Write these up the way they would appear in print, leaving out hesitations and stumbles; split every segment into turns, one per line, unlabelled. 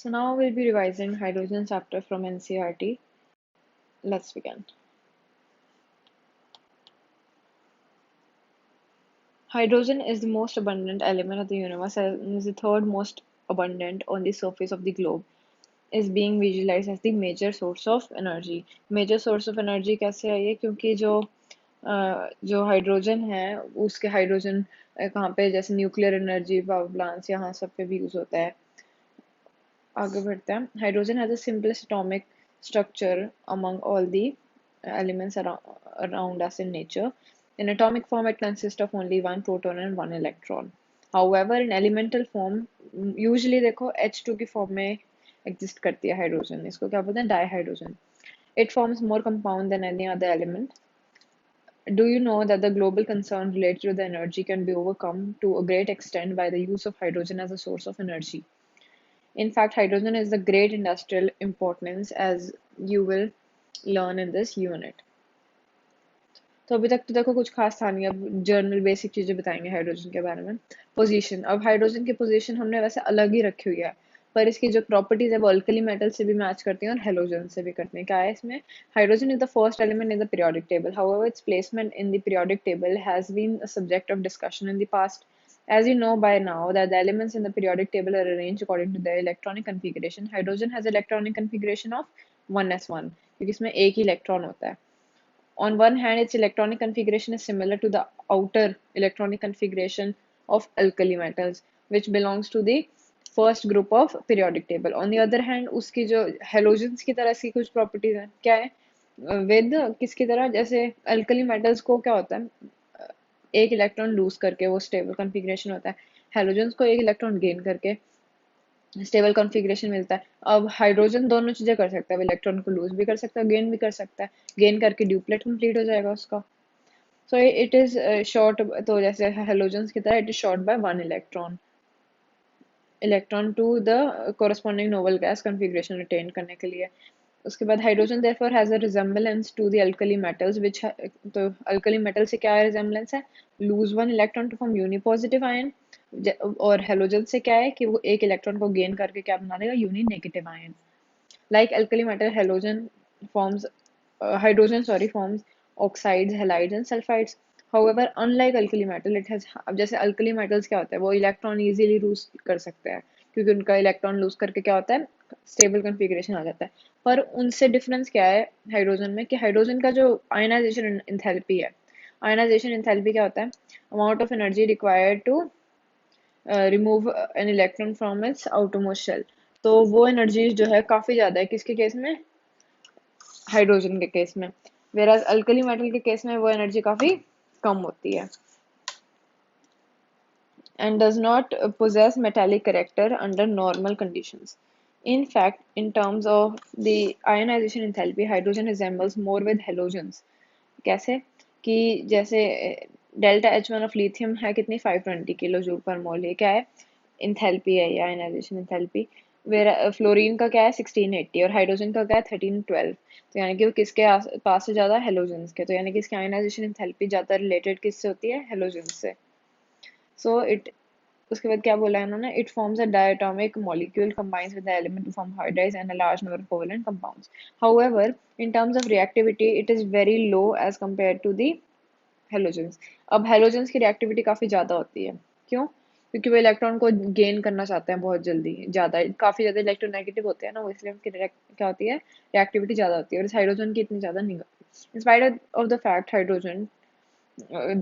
So now we'll be revising hydrogen chapter from NCERT. Let's begin. Hydrogen is the most abundant element of the universe and is the third most abundant on the surface of the globe. Is being visualized as the major source of energy. Major source of energy कैसे आई है? क्योंकि जो hydrogen है उसके hydrogen कहाँ पे, जैसे nuclear energy power plants यहाँ सब पे भी यूज होता है. आगे बढ़ते हैं. Hydrogen has the simplest atomic structure among all the elements around us in nature. In atomic form, it consists of only one proton and one electron. However, in elemental form, usually देखो H2 की form में exist करती है hydrogen. इसको क्या बोलते हैं? Dihydrogen. It forms more compound than any other element. Do you know that the global concern related to the energy can be overcome to a great extent by the use of hydrogen as a source of energy? In fact, hydrogen is the great industrial importance, as you will learn in this unit. तो अभी तक तो देखो कुछ खास था नहीं. अब जर्नल बेसिक चीजें बताएंगे हाइड्रोजन के बारे में. पोजीशन. अब हाइड्रोजन की पोजीशन हमने वैसे अलग ही रखी हुई है, पर इसकी जो प्रॉपर्टीज है वो अल्कली मेटल से भी मैच करती हैं और हेलोजन से भी करती हैं. क्या है इसमें? Hydrogen is the first element in the periodic table. However its placement in the periodic table has been a subject of discussion in the past. As you know by now that the elements in the periodic table are arranged according to their electronic configuration. Hydrogen has electronic configuration of 1s1 क्योंकि इसमें एक ही electron होता है. On one hand, its electronic configuration is similar to the outer electronic configuration of alkali metals, which belongs to the first group of periodic table. On the other hand, उसकी जो halogens की तरह इसकी कुछ properties हैं. क्या है? with किसकी तरह? जैसे alkali metals को क्या होता है? एक इलेक्ट्रॉन लूज करके वो स्टेबल कॉन्फ़िगरेशन होता है. हेलोजेंस को एक इलेक्ट्रॉन गेन करके स्टेबल कॉन्फ़िगरेशन मिलता है. अब हाइड्रोजन दोनों चीजें कर सकता है. इलेक्ट्रॉन को लूज भी कर सकता है, गेन भी कर सकता है. गेन करके ड्यूप्लेट कंप्लीट हो जाएगा उसका. So it is short. तो जैसे हेलोजेंस की तरह it is short by one electron to the corresponding noble gas configuration attain करने के लिए. उसके बाद hydrogen therefore has a resemblance to the alkali metals which. तो अल्कली मेटल से क्या रिजेम्बलेंस है? Lose one electron to form uni positive ion. और हेलोजन से क्या है कि वो एक इलेक्ट्रॉन को गेन करके क्या बना देगा? Uni negative ion. Like alkali metal, forms hydrogen forms oxides, halides and sulfides. However, unlike alkali metal, it has. अब जैसे alkali metals क्या होता है? वो इलेक्ट्रॉन इजीली लूज कर सकते हैं क्योंकि उनका इलेक्ट्रॉन लूज करके क्या होता है? स्टेबल कॉन्फ़िगरेशन आ जाता है. पर उनसे डिफरेंस क्या है हाइड्रोजन में? कि हाइड्रोजन का जो आयनाइजेशन एंथैल्पी है, आयनाइजेशन एंथैल्पी क्या होता है? Amount of energy required to remove an electron from its outermost shell. तो वो एनर्जी जो है काफी ज्यादा है किसके केस में? हाइड्रोजन के केस में. वेराज अल्कली मेटल के केस में वो एनर्जी काफी कम होती है. And does not possess metallic character under normal conditions. In fact, in terms of the ionization enthalpy, hydrogen resembles more with halogens. कैसे? कि जैसे डेल्टा H1 ऑफ लिथियम है कितनी? 520 किलो जूल पर मोल. ये क्या है? इंथैल्पी है, या आयनाइजेशन इंथैल्पी. वेरा फ्लोरीन का क्या है? 1680. और हाइड्रोजन का क्या है? 1312. तो यानी कि वो किसके पास से ज़्यादा? हेलोजेंस के. तो यानी कि इसकी आयनाइजेशन इंथैल्पी ज़्यादा रिलेटेड किससे होती है? हेलोजेंस से. So it. उसके बाद क्या बोला है उन्होंने? It forms a diatomic molecule combines with the element to form hydrides and a large number of covalent compounds. However, in terms of reactivity, it is very low as compared to the halogens. अब halogens की reactivity काफी ज्यादा होती है. क्यों? क्योंकि वो electron को गेन करना चाहते हैं बहुत जल्दी, ज्यादा काफी ज्यादा इलेक्ट्रोनेगेटिव होते हैं ना वो, इसलिए उनकी क्या होती है? रिएक्टिविटी ज्यादा होती है. और इस हाइड्रोजन की इतनी ज्यादा नहीं होती. In spite of the fact hydrogen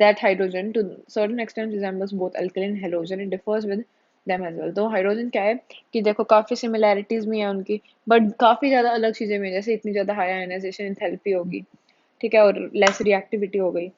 that hydrogen to certain extent resembles both alkali and halogen, it differs with them as well. तो हाइड्रोजन क्या है कि देखो काफी सिमिलैरिटीज भी हैं उनकी, बट काफी ज्यादा अलग चीजें भी हैं. जैसे इतनी ज्यादा हाई आयनाइजेशन एंथैल्पी होगी, ठीक है, और लेस रिएक्टिविटी हो गई.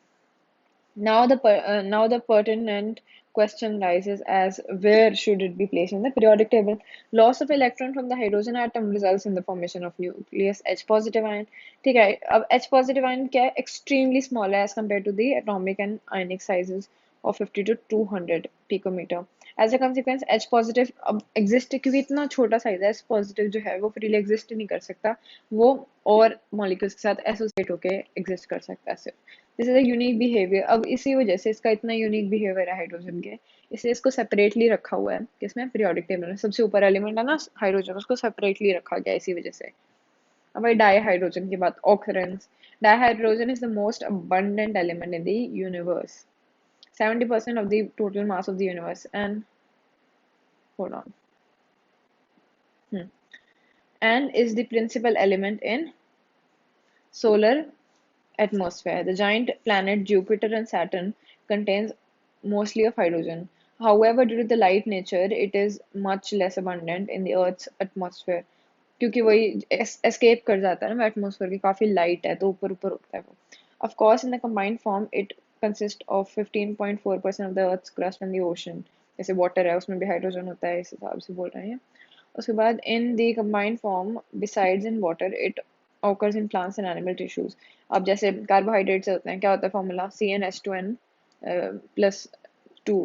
Now the pertinent question rises as where should it be placed in the periodic table? Loss of electron from the hydrogen atom results in the formation of nucleus H positive ion. ठीक है. अब H positive ion क्या है? Extremely small as compared to the atomic and ionic sizes of 50 to 200 picometer. As a consequence H positive अब exist, क्योंकि इतना छोटा size है, H पॉजिटिव जो है वो फ्रीली एग्जिस्ट नहीं कर सकता, वो और मॉलिक्यूल्स के साथ एसोसिएट होके एग्जिस्ट कर सकता है सिर्फ। This is a unique behaviour. अब इसी वजह से इसका इतना यूनिक बिहेवियर है हाइड्रोजन के, इसलिए इसको सेपरेटली रखा हुआ है किसमें, पीरियोडिक टेबल में। सबसे ऊपर एलिमेंट है ना हाइड्रोजन, उसको सेपरेटली रखा गया इसी वजह से। अब भाई डाईहाइड्रोजन की बात, occurrence. Dihydrogen is the most abundant element in the universe. 70% of the total mass of the universe. And hold on. Hmm. And is the principal element in solar atmosphere. The giant planet Jupiter and Saturn contains mostly of hydrogen. However, due to the light nature, it is much less abundant in the Earth's atmosphere. क्योंकि वही escape कर जाता है ना atmosphere की, काफी light है तो ऊपर ऊपर उठता है वो. Of course, in the combined form, it consists of 15.4% of the Earth's crust and the ocean. जैसे वाटर है उसमें भी हाइड्रोजन होता है, इस हिसाब से बोल रहे हैं. उसके बाद in the combined form, besides in water, it occurs in plants and animal tissues. अब जैसे कार्बोहाइड्रेट्स होते हैं, क्या होता है फॉर्मूला, CnH2n प्लस 2.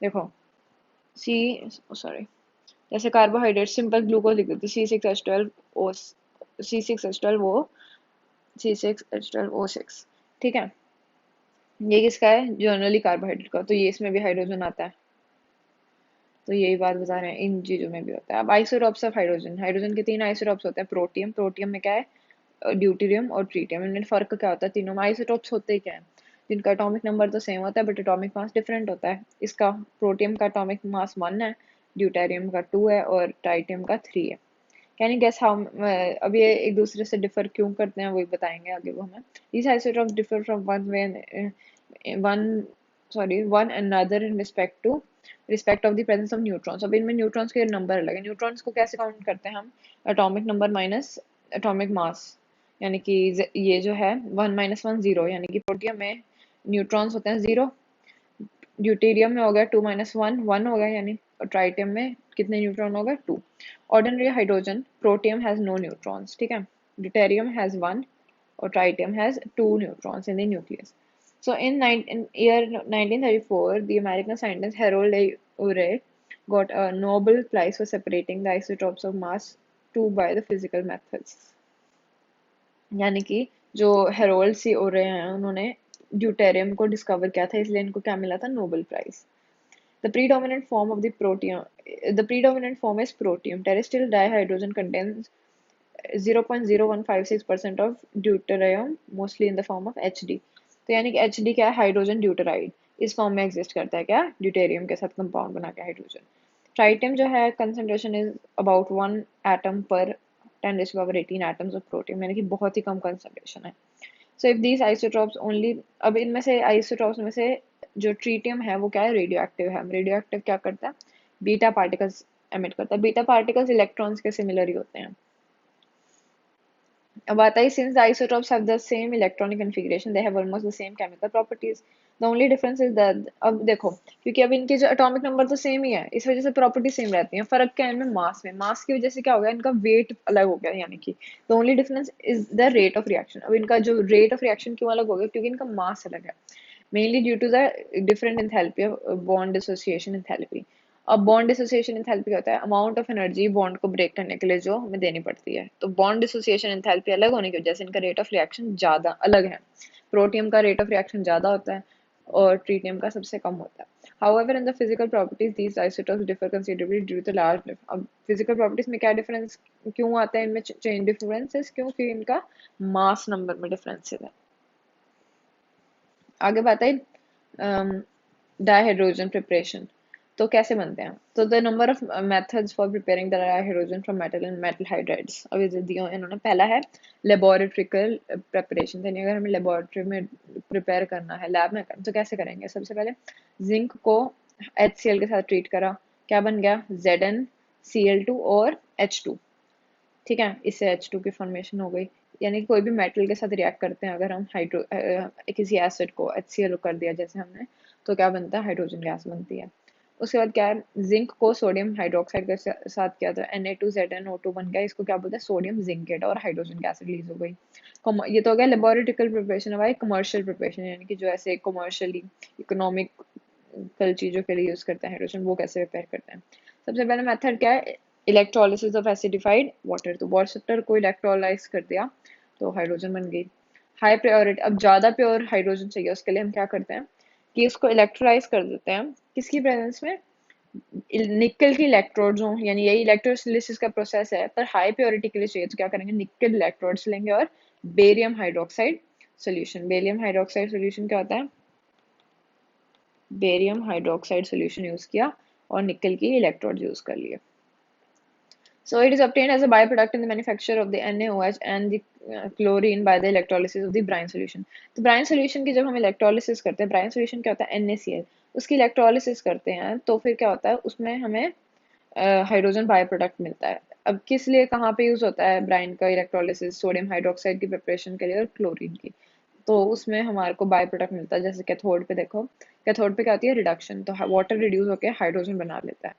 देखो सी, सॉरी, जैसे कार्बोहाइड्रेट सिंपल ग्लूकोज लिख देते, C6H12O, C6H12O, C6H12O6. ठीक है, ये किसका है, जनरली कार्बोहाइड्रेट का, तो ये इसमें भी हाइड्रोजन आता है, तो यही बात बता रहे हैं इन चीजों में भी होता है. अब आइसोटॉप्स ऑफ हाइड्रोजन, हाइड्रोजन के तीन आइसोटॉप्स होते हैं. प्रोटियम, प्रोटियम में क्या है, ड्यूटेरियम और ट्रीटियम. इनमें फर्क क्या होता है तीनों में, आइसोटॉप्स होते ही क्या है, जिनका एटॉमिक नंबर तो सेम होता है बट एटॉमिक मास डिफरेंट होता है. इसका प्रोटियम का एटॉमिक मास 1 है, ड्यूटेरियम का 2 है और ट्राइटियम का 3 है. कैन यू गेस हाउ, अब ये एक दूसरे से डिफर क्यों करते हैं वही बताएंगे आगे वो हमें. these isotopes differ from one one another in respect of the presence of neutrons. अब इनमें न्यूट्रॉन्स के नंबर अलग है. न्यूट्रॉन्स को कैसे काउंट करते हैं हम, atomic number minus atomic mass, यानी कि ये जो है 1 - 1 0, यानी कि प्रोटियम में न्यूट्रॉन्स होते हैं 0, ड्यूटेरियम में हो गया 2 - 1 1 हो गया, यानी और ट्राइटियम में कितने न्यूट्रॉन हो गए 2. Ordinary hydrogen, protium has no neutrons, ठीक है, ड्यूटेरियम हैज 1 और tritium has 2 neutrons in the nucleus. So in year 1934, the American scientist Harold A. Urey got a Nobel Prize for separating the isotopes of mass 2 by the physical methods. यानी कि जो Harold सी ओरे हैं उन्होंने deuterium को discover किया था, इसलिए इनको क्या मिला था, Nobel prize. The predominant form of the protein, the predominant form is protium. Terrestrial dihydrogen contains 0.0156% of deuterium, mostly in the form of HD. तो यानी कि HD क्या है, हाइड्रोजन ड्यूटराइड, इस फॉर्म में एग्जिस्ट करता है क्या, ड्यूटेरियम के साथ कंपाउंड बना के हाइड्रोजन. ट्राइटियम जो है concentration is about 1 atom per 10⁻18 atoms of protium, यानी कि बहुत ही कम कंसंट्रेशन है. So if these isotopes only, अब इनमें से आइसोटॉप्स में से जो ट्रीटियम है वो क्या है, रेडियो एक्टिव है. रेडियो एक्टिव क्या करता है, बीटा पार्टिकल्स एमिट करता है. बीटा पार्टिकल्स इलेक्ट्रॉन्स के सिमिलर ही होते हैं. अब आता है, since the isotopes have the same electronic configuration, they have almost the same chemical properties. The only difference is that, अब देखो क्योंकि अब इनके जो एटॉमिक नंबर तो सेम ही है, इस वजह से प्रॉपर्टी सेम रहती हैं. फर्क क्या है इनमें, मास में. मास की वजह से क्या हो गया, इनका वेट अलग हो गया, यानी कि the only difference is the rate of reaction. अब इनका जो रेट ऑफ रिएक्शन क्यों अलग हो गया, क्योंकि इनका मास अलग है, mainly due to the different enthalpy of bond dissociation enthalpy. अब बॉन्ड डिसोसिएशन एंथैल्पी क्या होता है, अमाउंट ऑफ एनर्जी बॉन्ड को ब्रेक करने के लिए जो हमें देनी पड़ती है. तो बॉन्ड डिसोसिएशन एंथैल्पी अलग होने की वजह से इनका रेट ऑफ रिएक्शन ज़्यादा अलग है. प्रोटियम का रेट ऑफ रिएक्शन ज़्यादा होता है और ट्रीटियम का सबसे कम होता है. However, in the physical properties, these isotopes differ considerably due to the large अब physical properties में क्या difference क्यों आता है इनमें, change differences क्योंकि इनका mass number में differences है. आगे बात है डाइहाइड्रोजन प्रिपरेशन, तो कैसे बनते हैं. तो the number of methods for preparing the dihydrogen from metal and metal hydrides. अब ये दिया इन्होंने, पहला है लेबोरेटरिकल प्रिपरेशन, यानी अगर हमें लेबोरेटरी में प्रिपेयर करना है, लैब में करना, तो कैसे करेंगे. सबसे पहले जिंक को HCl के साथ ट्रीट करा, क्या बन गया, ZnCl2 और H2. ठीक है, इससे H2 की फॉर्मेशन हो गई. यानी कि कोई भी मेटल के साथ रिएक्ट करते हैं, अगर हम किसी एसिड को HCl कर दिया जैसे हमने, तो क्या बनता है, हाइड्रोजन गैस बनती है. उसके बाद क्या है, जिंक को सोडियम हाइड्रोक्साइड के साथ किया था, Na2ZnO2 बन गया, इसको क्या बोलते हैं, सोडियम जिंकेट, और हाइड्रोजन गैस रिलीज हो गई. ये तो हो गया लेबोरेटरिकल प्रिपरेशन. हमारी कमर्शियल प्रिपरेशन, यानी कि जो ऐसे कमर्शियली इकोनॉमिक केमिकल चीज़ों के लिए यूज़ करते हैं हाइड्रोजन, वो कैसे प्रिपेयर करते हैं। सबसे पहले मेथड क्या है, इलेक्ट्रोलिसिस ऑफ एसिडिफाइड वाटर। तो वाटर को इलेक्ट्रोलाइज कर दिया तो हाइड्रोजन बन गई। हाई प्योरिटी, अब ज़्यादा प्योर हाइड्रोजन चाहिए उसके लिए हम क्या करते हैं कि उसको इलेक्ट्रोलाइज कर देते हैं, किसकी प्रेजेंस में, निकल की इलेक्ट्रोड्स हों, यानी यही इलेक्ट्रोलिसिस का प्रोसेस है, पर हाई प्योरिटी के लिए चाहिए तो क्या करेंगे, निकल इलेक्ट्रोड्स लेंगे और barium hydroxide solution. Barium hydroxide solution क्या होता है, बेरियम हाइड्रोक्साइड सोल्यूशन यूज किया और निकल की इलेक्ट्रोड यूज कर लिए। So it is obtained as a byproduct in the manufacture of the NaOH and the chlorine by the electrolysis of the brine solution. तो brine solution की जब हम electrolysis करते हैं, brine solution क्या होता है, NaCl, उसकी electrolysis करते हैं तो फिर क्या होता है, उसमें हमें हाइड्रोजन बाय प्रोडक्ट मिलता है। अब किस लिए, कहाँ पे यूज होता है ब्राइन का इलेक्ट्रोलिसिस, सोडियम हाइड्रोक्साइड की प्रिपरेशन के लिए और क्लोरीन की, तो उसमें हमारे को बाय प्रोडक्ट मिलता है। जैसे कैथोड पे देखो, कैथोड पे क्या होती है, रिडक्शन, तो वाटर रिड्यूस होकर हाइड्रोजन बना लेता है।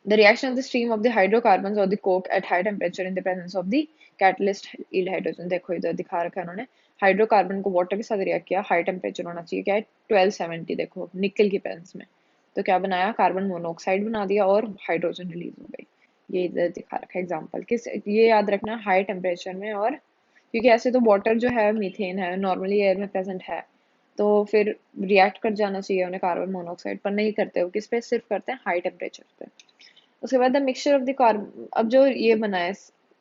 The reaction of the stream of the hydrocarbons or the coke at high temperature in the presence of the catalyst yield hydrogen। देखो इधर दिखा रखा है उन्होंने, हाइड्रोकार्बन को वाटर के साथ रिएक्ट किया, हाई टेम्परेचर होना चाहिए, क्या है 1270, देखो निकल की प्रेजेंस में, तो क्या बनाया, कार्बन मोनोऑक्साइड बना दिया और हाइड्रोजन रिलीज हो गई। ये इधर दिखा रखा है एग्जाम्पल, किस, ये याद रखना हाई टेम्परेचर में, और क्योंकि ऐसे तो वाटर जो है मीथेन है नॉर्मली एयर में प्रेजेंट है, तो फिर रिएक्ट कर जाना चाहिए उन्हें कार्बन मोनोऑक्साइड, पर नहीं करते हो, किस पे, सिर्फ करते हैं हाई टेम्परेचर पे। उसके बाद the mixture of the carbon, अब जो ये बना है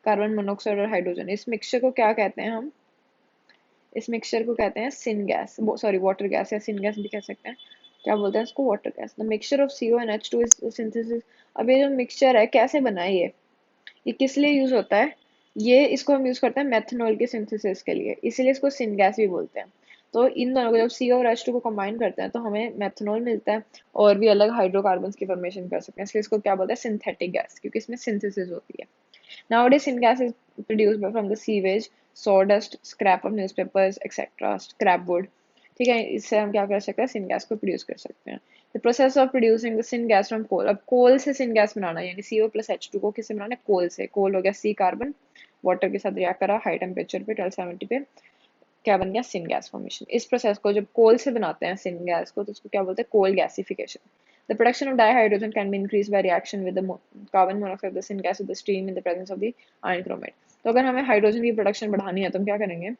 कार्बन मोनोऑक्साइड और हाइड्रोजन, इस मिक्सचर को क्या कहते हैं हम, इस मिक्सचर को कहते हैं syn gas, sorry water gas, या सिन गैस भी कह सकते हैं, क्या बोलते हैं इसको, water gas. The mixture of CO and H2 is synthesis. अब ये जो मिक्सचर है कैसे बना है, ये किस लिए यूज होता है, ये इसको हम यूज करते हैं मेथनॉल के सिंथेसिस के लिए, इसीलिए इसको सिन गैस भी बोलते हैं। तो इन दोनों को जब CO और H2 को कंबाइन करते हैं तो हमें मेथनॉल मिलता है, और भी अलग हाइड्रोकार्बन्स की फॉर्मेशन कर सकते हैं, इसलिए इसको क्या बोलते हैं, सिंथेटिक गैस, क्योंकि इसमें सिंथेसिस होती है। Nowadays, syngas is produced from the sewage, sawdust, scrap of newspapers, etc. Scrap wood. ठीक है, इससे हम क्या कर सकते हैं, syngas को प्रोड्यूस कर सकते हैं। The process of producing the syngas from coal, अब कोल से syngas बनाना है, यानी CO plus H2 को किससे बनाना है, कोल से, कोल हो गया C कार्बन, वाटर के साथ रिएक्ट करा हाई टेम्परेचर पे 1270 पे, क्या बन गया, सिनगैस फॉर्मेशन। इस प्रोसेस को जब कोल से बनाते हैं सिनगैस को, तो उसको क्या बोलते हैं, coal gasification. The production of dihydrogen can be increased by reaction with the carbon monoxide of the syngas of the stream in the presence of the iron chromate। तो अगर हमें हाइड्रोजन की प्रोडक्शन बढ़ानी है तो हम क्या करेंगे,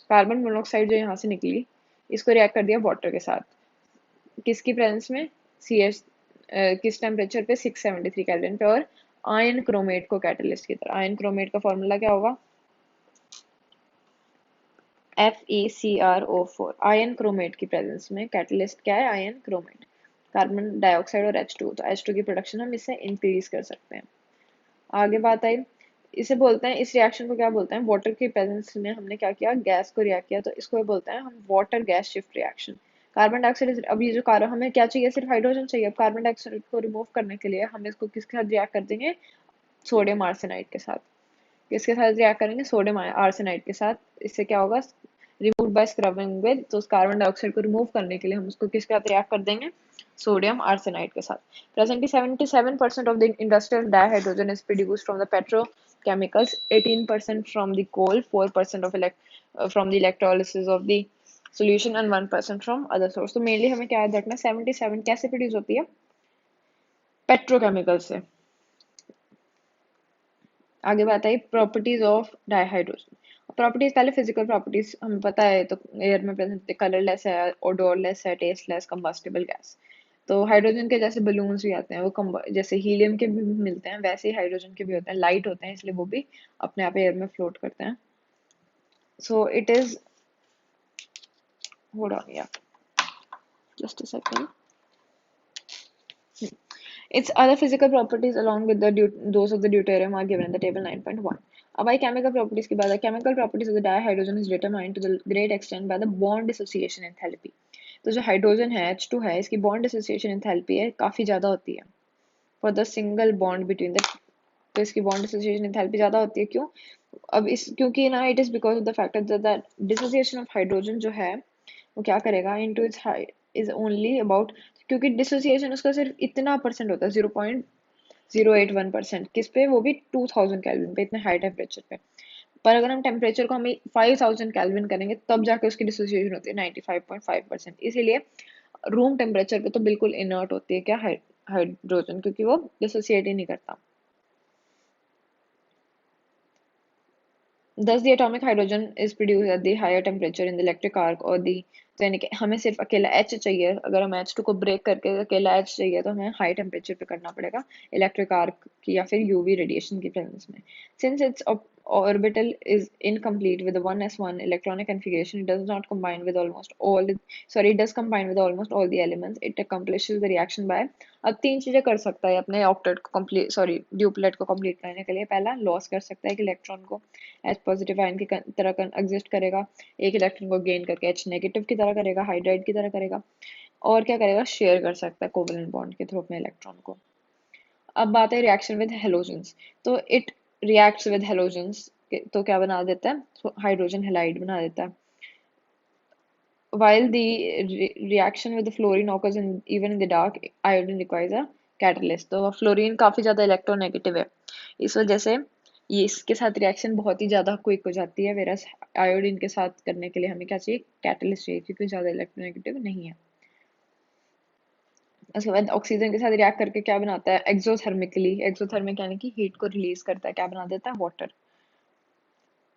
कार्बन मोनोऑक्साइड जो यहाँ से निकली, इसको रिएक्ट कर दिया वाटर के साथ, किसकी प्रेजेंस में, CH, किस टेम्परेचर पे, 673 केल्विन पे, और आयन क्रोमेट को कैटलिस्ट की तरह, आयन क्रोमेट का फॉर्मूला क्या होगा, FeCrO4। आयन क्रोमेट की प्रेजेंस में कैटलिस्ट क्या है, आयन क्रोमेट, कार्बन डाइऑक्साइड और H2, तो H2 की प्रोडक्शन हम इससे इंक्रीज कर सकते हैं। आगे बात आई, इसे बोलते हैं, इस रिएक्शन को क्या बोलते हैं, वाटर की प्रेजेंस में हमने क्या किया, गैस को रिएक्ट किया, तो इसको बोलते हैं हम water gas shift reaction. Carbon dioxide, अब ये जो कार्बन, हमें क्या चाहिए, सिर्फ हाइड्रोजन चाहिए, अब कार्बन डाइऑक्साइड को रिमूव करने के लिए हम इसको किसके साथ रिएक्ट कर देंगे, सोडियम आर्सेनाइड के साथ, किसके साथ रिएक्ट करेंगे, सोडियम आर्सेनाइड के साथ। इससे क्या होगा, रिमूव बाय स्क्रबिंग विद, तो उस कार्बन डाइऑक्साइड को रिमूव करने के लिए हम उसको किसके साथ रिएक्ट कर देंगे, सोडियम आर्सेनाइड के साथ। Presently 77% of the industrial dihydrogen is produced from the petrochemicals, 18% from the coal, 4% of from the electrolysis of the solution and 1% from other source। तो मेनली हमें क्या याद रखना, 77 कैसे प्रोड्यूस होती है, पेट्रोकेमिकल से। आगे बात आई प्रॉपर्टीज ऑफ डाइहाइड्रोजन। प्रॉपर्टीज, पहले फिजिकल प्रॉपर्टीज हमें पता है, तो एयर में प्रेजेंट कलरलेस है, ओडोरलेस है, टेस्टलेस, कंबस्टिबल गैस। तो हाइड्रोजन के जैसे बलून्स भी आते हैं, वो जैसे हीलियम के भी मिलते हैं, वैसे ही हाइड्रोजन के भी होते हैं, लाइट होते हैं, इसलिए वो भी अपने आप एयर में फ्लोट करते हैं। So it is, hold on या just a second. Its other physical properties along with those of the deuterium are given in the table 9.1. अब आई chemical properties की बात है। Chemical properties of the dihydrogen is determined to the great extent by the bond dissociation enthalpy। तो जो hydrogen है H2 है, इसकी bond dissociation enthalpy है काफ़ी ज़्यादा होती है for the single bond between the, तो इसकी bond dissociation enthalpy ज़्यादा होती है, क्यों, अब इस, क्योंकि ना it is because of the fact that dissociation of hydrogen जो है वो क्या करेगा, into its high is only about, क्योंकि डिसोसिएशन उसका सिर्फ इतना परसेंट होता है, 0.081%, किस पे, वो भी 2000 केल्विन पे, इतने हाई टेम्परेचर पे। पर अगर हम टेम्परेचर को हमें 5000 केल्विन करेंगे तब जाके उसकी डिसोसिएशन होती है 95.5%। इसीलिए रूम टेम्परेचर पे तो बिल्कुल इनर्ट होती है क्या, हाइड्रोजन, क्योंकि वो डिसोसिएट ही नहीं करता। Thus, the atomic hydrogen is produced at the higher temperature in the electric arc or the, तो यानी कि हमें सिर्फ अकेला H चाहिए, अगर हम H2 को ब्रेक करके अकेला H चाहिए तो हमें हाई टेम्परेचर पे करना पड़ेगा इलेक्ट्रिक आर्क की या फिर यूवी रेडिएशन की प्रेजेंस में। Since its orbital is incomplete with the 1s1 electronic configuration, it does not combine with almost all the, sorry, it does combine with almost all the elements. It accomplishes the reaction by, अब तीन चीजें कर सकता है अपने octet को complete, sorry duplet को complete करने के लिए। पहला, लॉस कर सकता है एक इलेक्ट्रॉन को, एच पॉजिटिव आयन की तरह एग्जिस्ट करेगा, एक इलेक्ट्रॉन को गेन करके एच नेगेटिव की तरह करेगा, हाइड्राइड की तरह करेगा। और क्या करेगा, शेयर कर सकता है कोवेलेंट बॉन्ड के थ्रू अपने इलेक्ट्रॉन को। अब बात है रिएक्शन विद हेलोजेंस, तो इट रिएक्ट्स विद हेलोजेंस, तो क्या बना देता है, हाइड्रोजन हेलाइड बना देता है। While the reaction with the fluorine occurs even in the dark, iodine requires a catalyst. तो फ्लोरीन काफ़ी ज़्यादा इलेक्ट्रोनेगेटिव है, इस वजह से ये इसके साथ रिएक्शन बहुत ही ज़्यादा क्विक हो जाती है, वेरस आयोडीन के साथ करने के लिए हमें क्या चाहिए, कैटलिस्ट चाहिए, क्योंकि ज़्यादा इलेक्ट्रोनेगेटिव नहीं है। उसके बाद ऑक्सीजन के साथ रिएक्ट करके क्या बनाता है, एक्सोथर्मिकली, एक्सोथर्मिक यानी कि हीट को रिलीज करता है, क्या बना देता है, वाटर।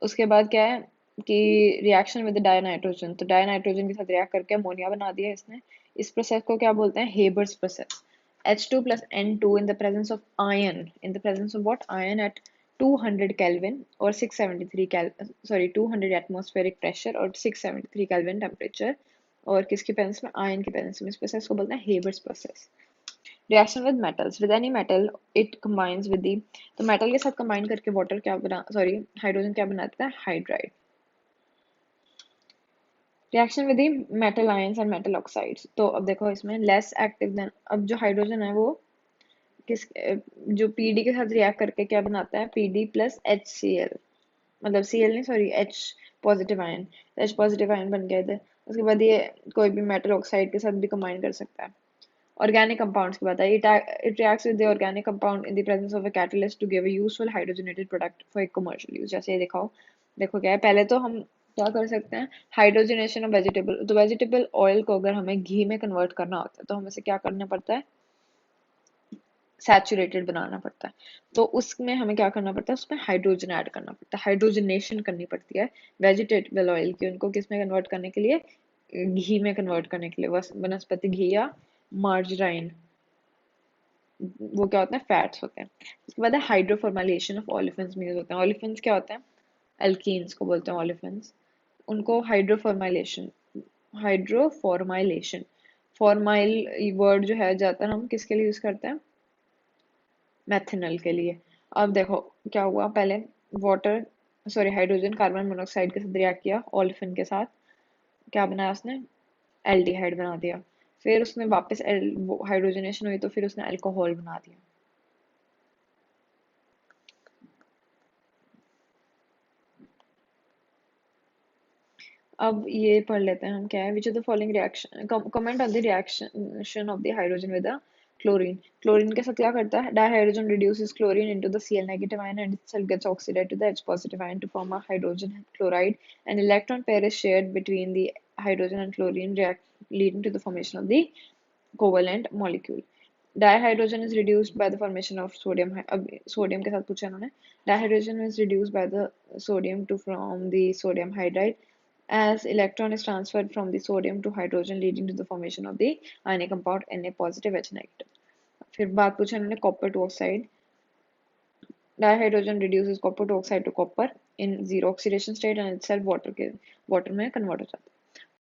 उसके बाद क्या है कि रिएक्शन विद डायनाइट्रोजन, तो डायनाइट्रोजन के साथ रिएक्ट करके अमोनिया बना दिया इसने। इस प्रोसेस को क्या बोलते हैं, Haber's process. H2 plus N2 in the presence of iron, in the presence of what, iron at 200 Kelvin or 673 Kelvin, sorry 200 atmospheric pressure और 673 Kelvin temperature, और किसकी प्रेजेंस में, आयन की प्रेजेंस में। इस प्रोसेस को बोलते हैं Haber's process. Reaction with metals, with any metal it combines with the, तो मेटल के साथ कंबाइन करके वाटर क्या बना, सॉरी हाइड्रोजन क्या बनाता है, hydride. Reaction with the metal ions and metal oxides, तो अब देखो इसमें लेस एक्टिव देन, अब जो हाइड्रोजन है वो किस, जो पीडी के साथ रिएक्ट करके क्या बनाता है, PD plus H C L, मतलब सी एल नहीं, sorry H positive ion, H positive ion बन गए थे। उसके बाद ये कोई भी मेटल ऑक्साइड के साथ भी कंबाइन कर सकता है। Organic compounds की बात है, it reacts with the organic compound in the presence of a catalyst to give a useful hydrogenated product for a commercial use। जैसे ये दिखाओ, देखो क्या है, पहले तो हम क्या कर सकते हैं, हाइड्रोजनेशन ऑफ वेजिटेबल, तो वेजिटेबल ऑयल को अगर हमें घी में कन्वर्ट करना होता है तो हमें से क्या करना पड़ता है, सैचुरेटेड बनाना पड़ता है। तो उसमें हमें क्या करना पड़ता है, उसमें हाइड्रोजन ऐड करना पड़ता है, हाइड्रोजनेशन करनी पड़ती है वेजिटेबल ऑयल की, उनको किस में कन्वर्ट करने के लिए, घी में कन्वर्ट करने के लिए, वनस्पति घी या मार्जराइन, वो क्या होता है, फैट्स होते हैं। उसके बाद है हाइड्रोफॉर्माइलेशन ऑफ ऑलिफेंस में यूज होते हैं। ऑलिफेंस क्या होते हैं, एल्कीन्स को बोलते हैं ऑलिफेंस, उनको हाइड्रोफॉर्माइलेशन, हाइड्रोफॉर्माइलेशन, फॉर्माइल वर्ड जो है ज़्यादातर हम किसके लिए यूज करते हैं, मेथनॉल के लिए। अब देखो क्या हुआ, पहले water, sorry hydrogen carbon monoxide के साथ रिएक्ट किया ओलेफिन के साथ, क्या बनाया उसने, एल्डिहाइड बना दिया। फिर उसमें वापस हाइड्रोजनेशन हुई तो फिर उसने अल्कोहल बना दिया। अब ये पढ़ लेते हैं हम, क्या है, which of the following reaction, comment on the reaction of the hydrogen with the chlorine. Chlorine के साथ क्या करता है, dihydrogen reduces chlorine into the Cl negative ion and itself gets oxidized to the H positive ion to form a hydrogen chloride. An electron pair is shared between the hydrogen and chlorine, leading to the formation of the covalent molecule. Dihydrogen is reduced by the formation of sodium, अब sodium के साथ पूछा इन्होंने, dihydrogen is reduced by the sodium to form the sodium hydride as electron is transferred from the sodium to hydrogen, leading to the formation of the ionic compound Na positive H negative. फिर बात पूछा इन्होंने copper to oxide, dihydrogen reduces copper to oxide to copper in zero oxidation state and itself water में convert हो जाता है।